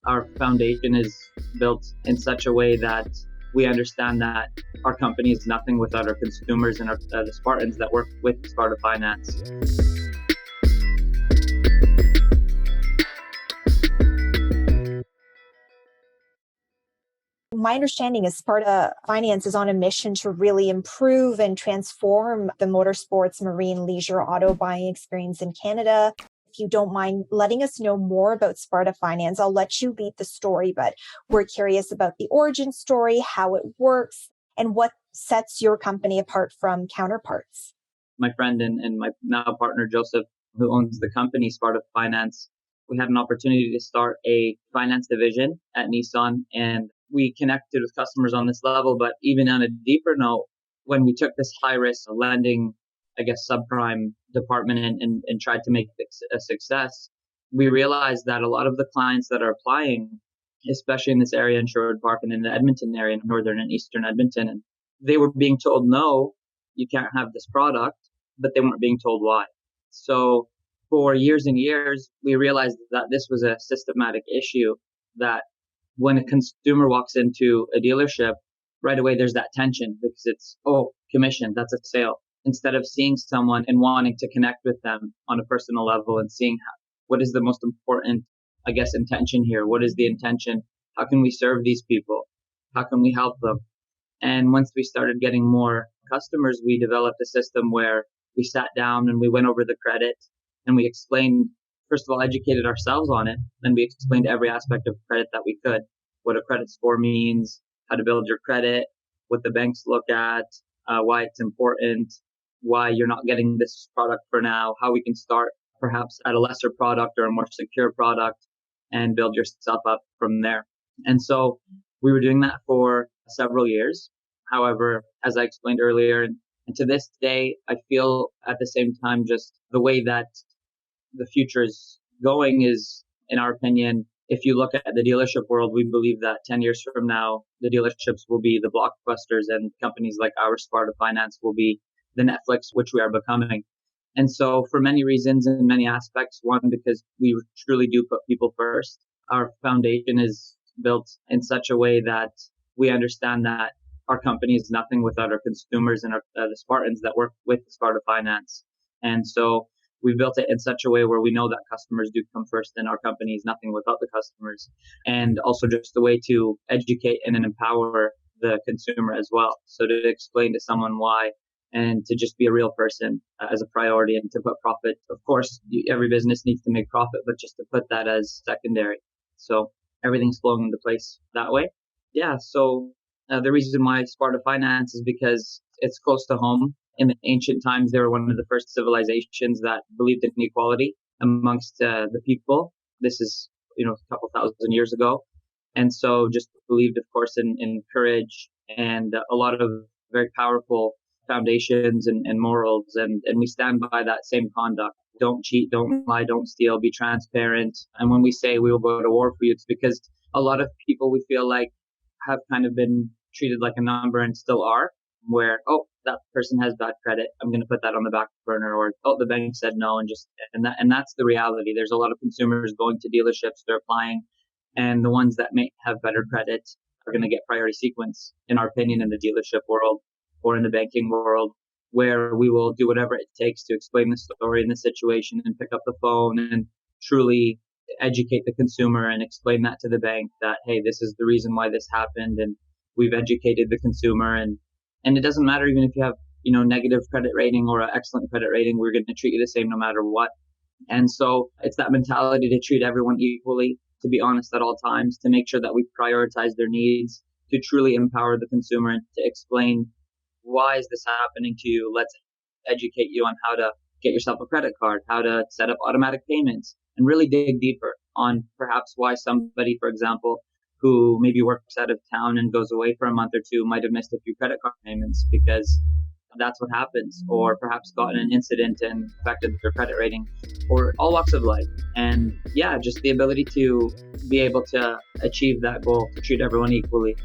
Our foundation is built in such a way that we understand that our company is nothing without our consumers and the Spartans that work with Sparta Finance. My understanding is Sparta Finance is on a mission to really improve and transform the motorsports, marine, leisure, auto buying experience in Canada. If you don't mind letting us know more about Sparta Finance, I'll let you lead the story, but we're curious about the origin story, how it works, and what sets your company apart from counterparts. My friend and my now partner, Joseph, who owns the company, Sparta Finance, we had an opportunity to start a finance division at Nissan, and we connected with customers on this level. But even on a deeper note, when we took this high risk lending, subprime department and tried to make it a success, we realized that a lot of the clients that are applying, especially in this area in Sherwood Park and in the Edmonton area, in northern and eastern Edmonton, and they were being told, no, you can't have this product, but they weren't being told why. So for years and years, we realized that this was a systematic issue, that when a consumer walks into a dealership, right away there's that tension because it's, oh, commission, that's a sale. Instead of seeing someone and wanting to connect with them on a personal level and seeing what is the most important, intention here. What is the intention? How can we serve these people? How can we help them? And once we started getting more customers, we developed a system where we sat down and we went over the credit and we explained, first of all, educated ourselves on it. Then we explained every aspect of credit that we could, what a credit score means, how to build your credit, what the banks look at, why it's important, why you're not getting this product for now, how we can start perhaps at a lesser product or a more secure product and build yourself up from there. And so we were doing that for several years. However, as I explained earlier, and to this day, I feel at the same time just the way that the future is going is, in our opinion, if you look at the dealership world, we believe that 10 years from now, the dealerships will be the blockbusters and companies like our Sparta Finance will be the Netflix, which we are becoming. And so for many reasons and many aspects, one, because we truly do put people first. Our foundation is built in such a way that we understand that our company is nothing without our consumers and the Spartans that work with Sparta Finance. And so we built it in such a way where we know that customers do come first and our company is nothing without the customers. And also just a way to educate and empower the consumer as well. So to explain to someone why and to just be a real person as a priority and to put profit. Of course, every business needs to make profit, but just to put that as secondary. So everything's flowing into place that way. Yeah. So the reason why Sparta Finance is because it's close to home. In the ancient times, they were one of the first civilizations that believed in equality amongst the people. This is, a couple thousand years ago. And so just believed, of course, in courage and a lot of very powerful foundations and morals. And we stand by that same conduct. Don't cheat, don't lie, don't steal, be transparent. And when we say we will go to war for you, it's because a lot of people we feel like have kind of been treated like a number and still are, where, oh, that person has bad credit, I'm going to put that on the back burner, or, oh, the bank said no, and that's the reality. There's a lot of consumers going to dealerships, they're applying, and the ones that may have better credit are going to get priority sequence, in our opinion, in the dealership world or in the banking world, where we will do whatever it takes to explain the story and the situation and pick up the phone and truly educate the consumer and explain that to the bank that, hey, this is the reason why this happened, and we've educated the consumer. And it doesn't matter even if you have, negative credit rating or an excellent credit rating, we're going to treat you the same no matter what. And so it's that mentality to treat everyone equally, to be honest at all times, to make sure that we prioritize their needs, to truly empower the consumer and to explain, why is this happening to you? Let's educate you on how to get yourself a credit card, how to set up automatic payments, and really dig deeper on perhaps why somebody, for example, who maybe works out of town and goes away for a month or two might have missed a few credit card payments because that's what happens, or perhaps got in an incident and affected their credit rating, or all walks of life. And yeah, just the ability to be able to achieve that goal, to treat everyone equally.